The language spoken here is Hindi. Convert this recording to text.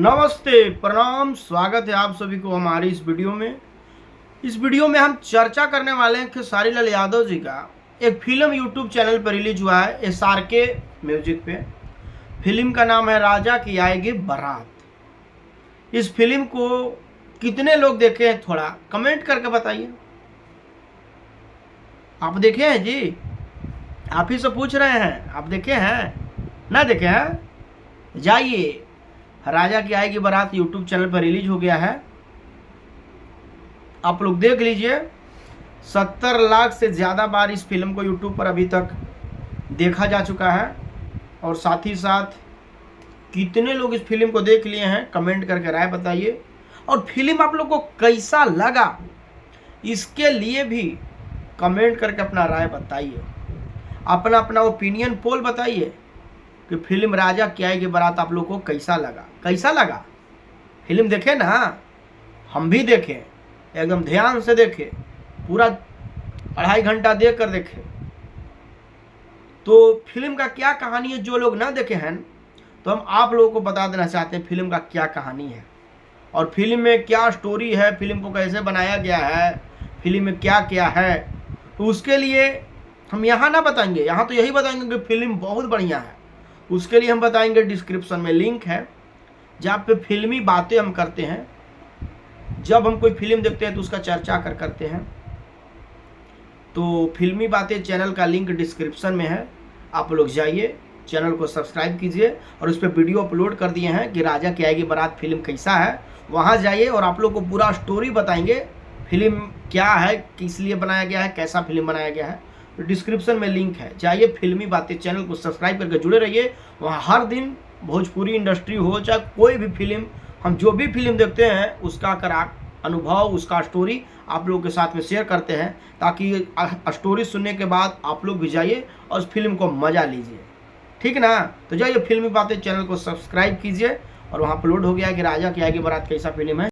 नमस्ते, प्रणाम, स्वागत है आप सभी को हमारी इस वीडियो में। इस वीडियो में हम चर्चा करने वाले हैं खेसारी लाल यादव जी का एक फिल्म यूट्यूब चैनल पर रिलीज हुआ है SRK म्यूजिक पे। फिल्म का नाम है राजा की आएगी बारात। इस फिल्म को कितने लोग देखे हैं थोड़ा कमेंट करके बताइए। आप देखे हैं जी? आप ही से पूछ रहे हैं, आप देखे हैं? ना देखे हैं? जाइए, राजा की आएगी बारात यूट्यूब चैनल पर रिलीज हो गया है, आप लोग देख लीजिए। 70 लाख से ज़्यादा बार इस फिल्म को यूट्यूब पर अभी तक देखा जा चुका है। और साथ ही साथ कितने लोग इस फिल्म को देख लिए हैं कमेंट करके राय बताइए। और फिल्म आप लोग को कैसा लगा इसके लिए भी कमेंट करके अपना राय बताइए, अपना अपना ओपिनियन पोल बताइए कि फिल्म राजा की आएगी बारात आप लोग को कैसा लगा। फिल्म देखे ना, हम भी देखे, एकदम ध्यान से देखे, पूरा 2.5 घंटा देख कर देखे। तो फिल्म का क्या कहानी है, जो लोग ना देखे हैं तो हम आप लोगों को बता देना चाहते हैं फिल्म का क्या कहानी है और फिल्म में क्या स्टोरी है, फिल्म को कैसे बनाया गया है, फिल्म में क्या क्या है। तो उसके लिए हम यहाँ ना बताएंगे, यहाँ तो यही बताएंगे कि फिल्म बहुत बढ़िया है। उसके लिए हम बताएंगे डिस्क्रिप्शन में लिंक है जहाँ पे फिल्मी बातें हम करते हैं। जब हम कोई फिल्म देखते हैं तो उसका चर्चा करते हैं। तो फिल्मी बातें चैनल का लिंक डिस्क्रिप्शन में है, आप लोग जाइए, चैनल को सब्सक्राइब कीजिए। और उस पर वीडियो अपलोड कर दिए हैं कि राजा की आएगी बारात फिल्म कैसा है, वहाँ जाइए और आप लोग को पूरा स्टोरी बताएंगे फिल्म क्या है, किस लिए बनाया गया है, कैसा फिल्म बनाया गया है। तो डिस्क्रिप्शन में लिंक है, जाइए फिल्मी बातें चैनल को सब्सक्राइब करके जुड़े रहिए। वहाँ हर दिन भोजपुरी इंडस्ट्री हो चाहे कोई भी फिल्म, हम जो भी फिल्म देखते हैं उसका अनुभव, उसका स्टोरी आप लोगों के साथ में शेयर करते हैं, ताकि स्टोरी सुनने के बाद आप लोग भी जाइए और उस फिल्म को मज़ा लीजिए। ठीक ना? तो जाइए फिल्मी बातें चैनल को सब्सक्राइब कीजिए और वहाँ अपलोड हो गया कि राजा की आएगी बारात कैसा फिल्म है।